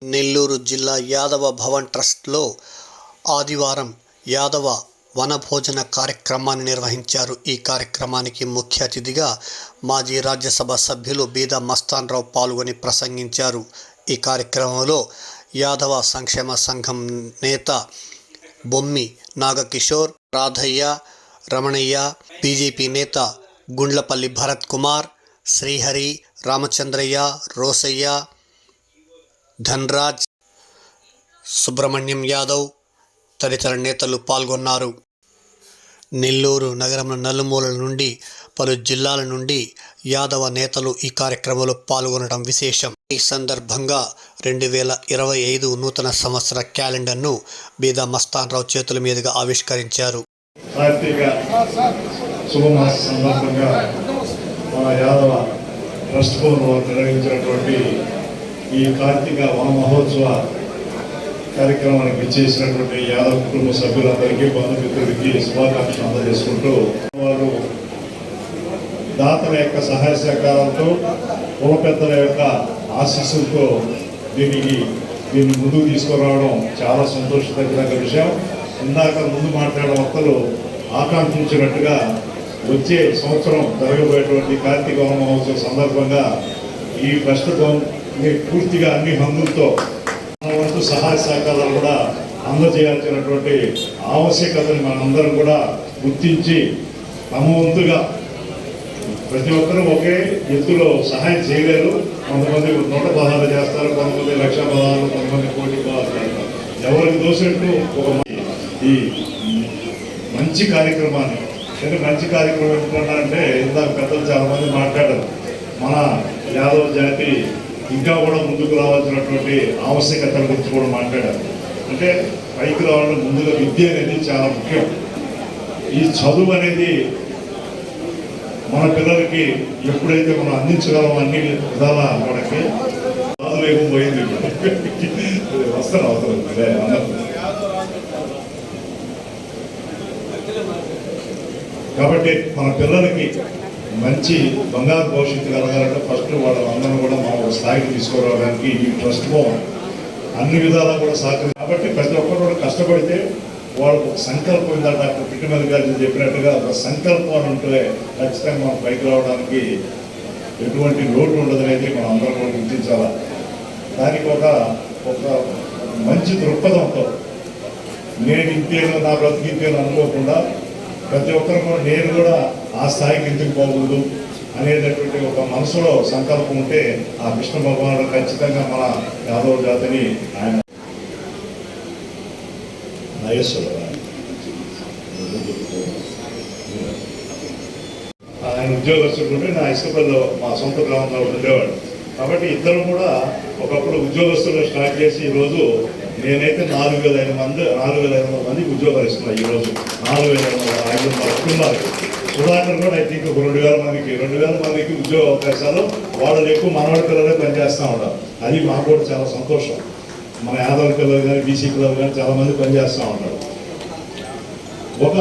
నెల్లూరు జిల్లా యాదవ భవన్ ట్రస్ట్లో ఆదివారం యాదవ వనభోజన కార్యక్రమాన్ని నిర్వహించారు. ఈ కార్యక్రమానికి ముఖ్య అతిథిగా మాజీ రాజ్యసభ సభ్యులు బీద మస్తాన్ రావు పాల్గొని ప్రసంగించారు. ఈ కార్యక్రమంలో యాదవ సంక్షేమ సంఘం నేత బొమ్మి నాగకిషోర్, రాధయ్య, రమణయ్య, బీజేపీ నేత గుండ్లపల్లి భరత్ కుమార్, శ్రీహరి, రామచంద్రయ్య, రోసయ్య, ధన్రాజ్, సుబ్రహ్మణ్యం యాదవ్ తదితర నేతలు పాల్గొన్నారు. నెల్లూరు నగరం నలుమూలల నుండి పలు జిల్లాల నుండి యాదవ నేతలు ఈ కార్యక్రమంలో పాల్గొనడం విశేషం. ఈ సందర్భంగా 2025 నూతన సంవత్సర క్యాలెండర్ను బీద మస్తాన్ రావు చేతుల మీదుగా ఆవిష్కరించారు. ఈ కార్తీక వన మహోత్సవ కార్యక్రమానికి ఇచ్చేసినటువంటి యాదవ కుటుంబ సభ్యులందరికీ, బంధుమిత్రులకి శుభాకాంక్షలు అందజేసుకుంటూ, వారు దాతల యొక్క సహాయ సహకారాలతో, కుల పెద్దల యొక్క ఆశీస్సులతో దీన్ని ముందుకు తీసుకురావడం చాలా సంతోషదగ్గ విషయం. ఇందాక ముందు మాట్లాడిన వక్తలు ఆకాంక్షించినట్టుగా వచ్చే సంవత్సరం జరగబోయేటువంటి కార్తీక వన మహోత్సవ సందర్భంగా ఈ ప్రస్తుతం పూర్తిగా అన్ని హంగులతో మన వంతు సహాయ సహకారాలు కూడా అందజేయాల్సినటువంటి ఆవశ్యకతని మనందరం కూడా గుర్తించి తమ వంతుగా ప్రతి ఒక్కరూ ఒకే ఎత్తులో సహాయం చేయలేరు. కొంతమంది 116 చేస్తారు, కొంతమంది 1,16,000, కొంతమంది 1,00,00,000 చేస్తారు. ఎవరికి దోసినట్టు ఈ మంచి కార్యక్రమాన్ని మంచి కార్యక్రమం ఏంటన్నా అంటే, ఇందాక పెద్దలు చాలా మంది మాట్లాడారు. మన యాదవ జాతి ఇంకా కూడా ముందుకు రావాల్సినటువంటి ఆవశ్యకతల గురించి కూడా మాట్లాడారు. అంటే పైకి రావడం ముందుగా విద్య అనేది చాలా ముఖ్యం. ఈ చదువు అనేది మన పిల్లలకి ఎప్పుడైతే మనం అందించగలం అన్ని విధాల మనకి చదువు పోయింది వస్తాను అవుతుంది అన్నది. కాబట్టి మన పిల్లలకి మంచి బంగారు భవిష్యత్తు కలగాలంటే ఫస్ట్ వాళ్ళందరూ కూడా మన స్థాయికి తీసుకురావడానికి ఈ ట్రస్ట్ అన్ని విధాలా కూడా సహకరి. కాబట్టి ప్రతి ఒక్కరు కూడా కష్టపడితే వాళ్ళకు ఒక సంకల్పం ఉందా, డాక్టర్ పిటిమల్ గారు చెప్పినట్టుగా ఒక సంకల్పం అని ఉంటే ఖచ్చితంగా మనం పైకి రావడానికి ఎటువంటి లోటు ఉండదనేది మనం అందరం కూడా గుర్తించాలా. దానికి ఒక మంచి దృక్పథంతో నేను ఇంతేనో నా బ్రతికింతేనో అనుకోకుండా ప్రతి ఒక్కరు కూడా నేను కూడా ఆ స్థాయికి ఎందుకు పోకూడదు అనేటటువంటి ఒక మనసులో సంకల్పం ఉంటే ఆ విష్ణు భగవానుడు ఖచ్చితంగా మన యాదవ జాతిని ఆయన ఉద్యోగస్తులు ఉంటే నా ఇసుకపల్లిలో మా సొంత గ్రామంలో ఉండేవాడు. కాబట్టి ఇద్దరు కూడా ఒకప్పుడు ఉద్యోగస్తులు స్టార్ట్ చేసి ఈరోజు నేనైతే 4,500 మందికి ఉద్యోగాలు ఇస్తున్నాను. ఈరోజు 4,500 కుటుంబాలు. సుధాకర్ కూడా ఐ థింక్ ఒక 2,000 మందికి ఉద్యోగ అవకాశాలు వాళ్ళు ఎక్కువ మనవాడి పిల్లలే పనిచేస్తూ ఉంటారు. అది మాకు కూడా చాలా సంతోషం. మన యాదవ పిల్లలు కానీ బీసీ పిల్లలు కానీ చాలా మంది పనిచేస్తూ ఉంటారు. ఒక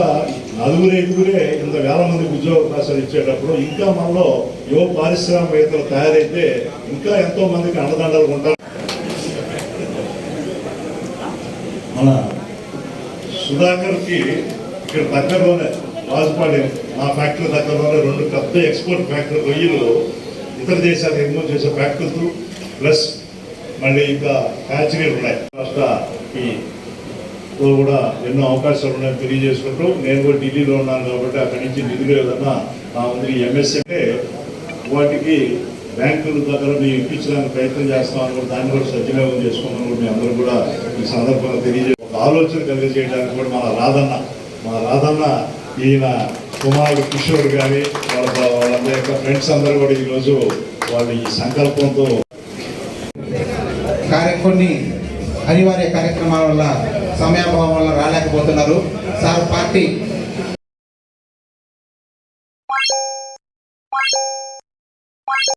4-5 ఇంత వేల మందికి ఉద్యోగ అవకాశాలు ఇచ్చేటప్పుడు ఇంకా మనలో యువ పారిశ్రామికవేత్తలు తయారైతే ఇంకా ఎంతో మందికి అండదండలు ఉంటారు. మన సుధాకర్కి ఇక్కడ దగ్గరలోనే రాజుపాడి మా ఫ్యాక్టరీ దగ్గరలోనే 2 పెద్ద ఎక్స్పోర్ట్ ఫ్యాక్టరీ, రొయ్యలు ఇతర దేశాలకు ఎగుమతి చేసే ఫ్యాక్టరీలు ప్లస్ మళ్ళీ ఇంకా హ్యాచరీలు ఉన్నాయి. రాష్ట్రలో కూడా ఎన్నో అవకాశాలు ఉన్నాయని తెలియజేసుకుంటూ, నేను కూడా ఢిల్లీలో ఉన్నాను కాబట్టి అక్కడి నుంచి నిధులు ఏదన్నా ఉంది ఎంఎస్సీ అంటే వాటికి బ్యాంకుల దగ్గర మేము ఇప్పించడానికి ప్రయత్నం చేస్తామని కూడా దాన్ని కూడా సద్వినియోగం చేసుకున్నాను కూడా మీ అందరూ కూడా ఈ సందర్భంగా ఒక ఆలోచన కలిగజేయడానికి కూడా మా రాధన్న ఈయన కుమారుడు కిషోర్ కానీ వాళ్ళ యొక్క ఫ్రెండ్స్ అందరూ కూడా ఈరోజు వాళ్ళు ఈ సంకల్పంతో కొన్ని అనివార్య కార్యక్రమాల వల్ల సమయాభావం వల్ల రాలేకపోతున్నారు. Sir party